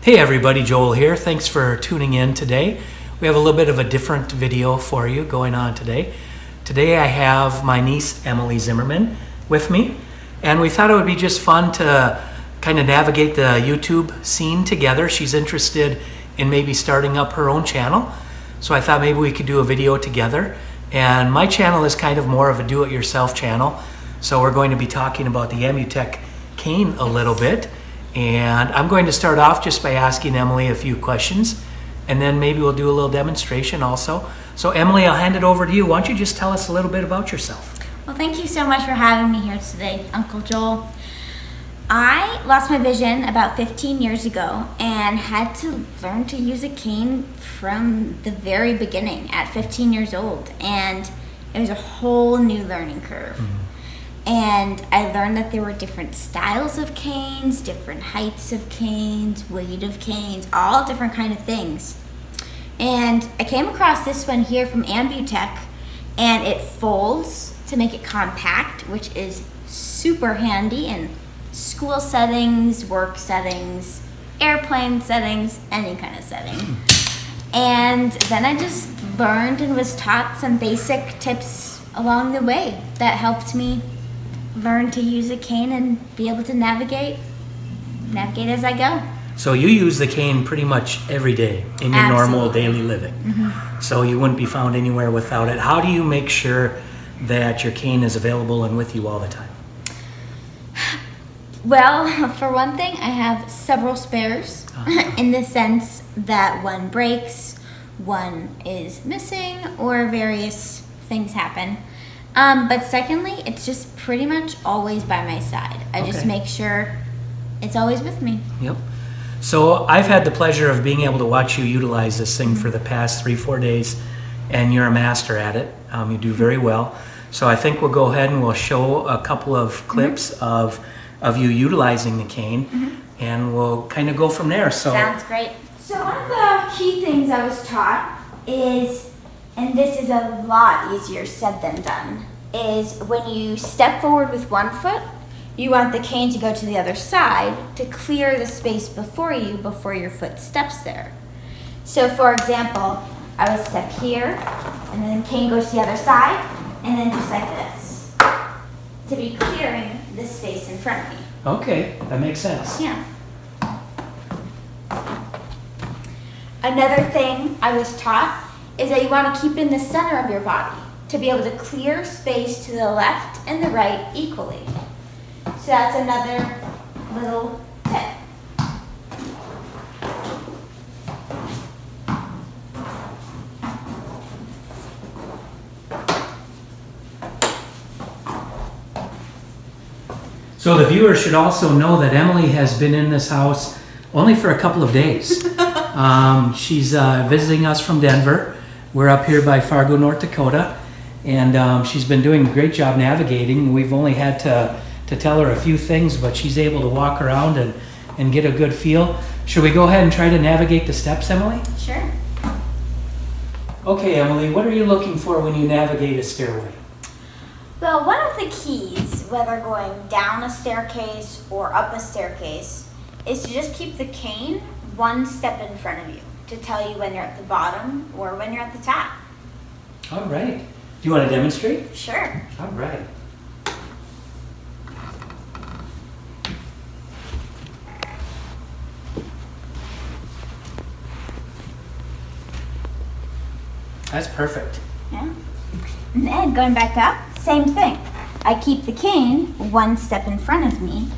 Hey everybody, Joel here. Thanks for tuning in today. We have a little bit of a different video for you going on today. Today I have my niece Emily Zimmerman with me, and we thought it would be just fun to kind of navigate the YouTube scene together. She's interested in maybe starting up her own channel, so I thought maybe we could do a video together. And my channel is kind of more of a do-it-yourself channel, so we're going to be talking about the Ambutech cane a little bit. And I'm going to start off just by asking Emily a few questions, and then maybe we'll do a little demonstration also. So Emily, I'll hand it over to you. Why don't you just tell us a little bit about yourself? Well, thank you so much for having me here today, Uncle Joel. I lost my vision about 15 years ago and had to learn to use a cane from the very beginning at 15 years old. And it was a whole new learning curve. Mm-hmm. And I learned that there were different styles of canes, different heights of canes, weight of canes, all different kind of things. And I came across this one here from Ambutech, and it folds to make it compact, which is super handy in school settings, work settings, airplane settings, any kind of setting. And then I just learned and was taught some basic tips along the way that helped me learn to use a cane and be able to navigate as I go. So you use the cane pretty much every day in your normal daily living. Mm-hmm. So you wouldn't be found anywhere without it. How do you make sure that your cane is available and with you all the time? Well, for one thing, I have several spares in the sense that one breaks, one is missing, or various things happen. But secondly, it's just pretty much always by my side. I just make sure it's always with me. Yep. So I've had the pleasure of being able to watch you utilize this thing for the past 3-4 days, and you're a master at it. You do very well. So I think we'll go ahead and we'll show a couple of clips of you utilizing the cane, and we'll kind of go from there. So sounds great. So one of the key things I was taught is, and this is a lot easier said than done, is when you step forward with one foot, you want the cane to go to the other side to clear the space before you before your foot steps there. So for example, I would step here, and then the cane goes to the other side, and then just like this, to be clearing the space in front of me. Okay, that makes sense. Yeah. Another thing I was taught is that you want to keep in the center of your body to be able to clear space to the left and the right equally. So that's another little tip. So the viewers should also know that Emily has been in this house only for a couple of days. She's visiting us from Denver. We're up here by Fargo, North Dakota, and she's been doing a great job navigating. We've only had to tell her a few things, but she's able to walk around and get a good feel. Should we go ahead and try to navigate the steps, Emily? Sure. Okay, Emily, what are you looking for when you navigate a stairway? Well, one of the keys, whether going down a staircase or up a staircase, is to just keep the cane one step in front of you to tell you when you're at the bottom or when you're at the top. All right. Do you want to demonstrate? Sure. All right. That's perfect. Yeah. And then going back up, same thing. I keep the cane one step in front of me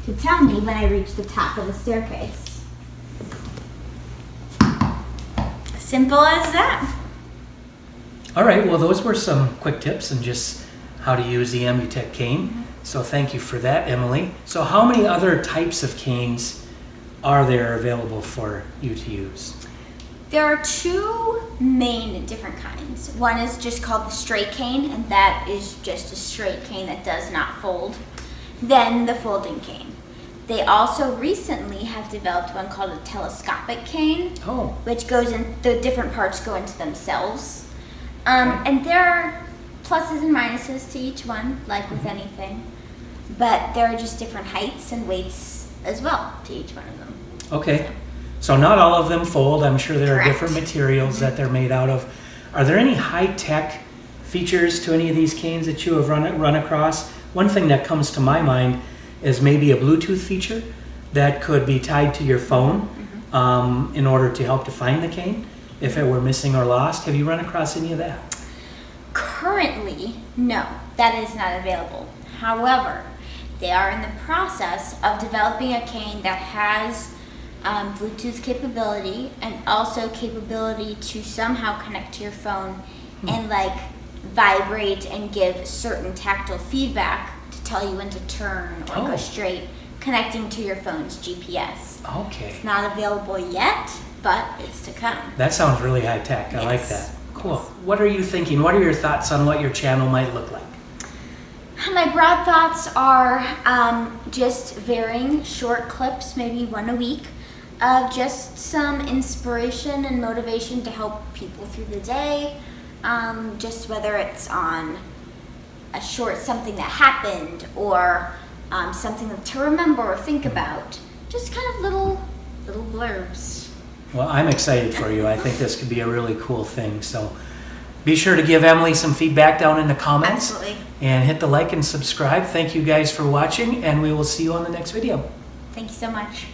to tell me when I reach the top of the staircase. Simple as that. All right, well, those were some quick tips and just how to use the Ambutech cane. So thank you for that, Emily. So how many other types of canes are there available for you to use? There are two main different kinds. One is just called the straight cane, and that is just a straight cane that does not fold. Then the folding cane. They also recently have developed one called a telescopic cane, which goes in, the different parts go into themselves. And there are pluses and minuses to each one, like with anything. But there are just different heights and weights as well to each one of them. Okay. So not all of them fold. I'm sure there are Correct. different materials that they're made out of. Are there any high-tech features to any of these canes that you have run across? One thing that comes to my mind is maybe a Bluetooth feature that could be tied to your phone in order to help to find the cane if it were missing or lost. Have you run across any of that? Currently, no, that is not available. However, they are in the process of developing a cane that has Bluetooth capability and also capability to somehow connect to your phone and like vibrate and give certain tactile feedback to tell you when to turn or go straight, connecting to your phone's GPS. Okay. It's not available yet, but it's to come. That sounds really high tech. I like that. Cool. Yes. What are you thinking? What are your thoughts on what your channel might look like? My broad thoughts are just varying short clips, maybe one a week, of just some inspiration and motivation to help people through the day. Just whether it's on a short something that happened or something to remember or think about. Just kind of little blurbs. Well, I'm excited for you. I think this could be a really cool thing. So be sure to give Emily some feedback down in the comments. Absolutely. And hit the like and subscribe. Thank you guys for watching, and we will see you on the next video. Thank you so much.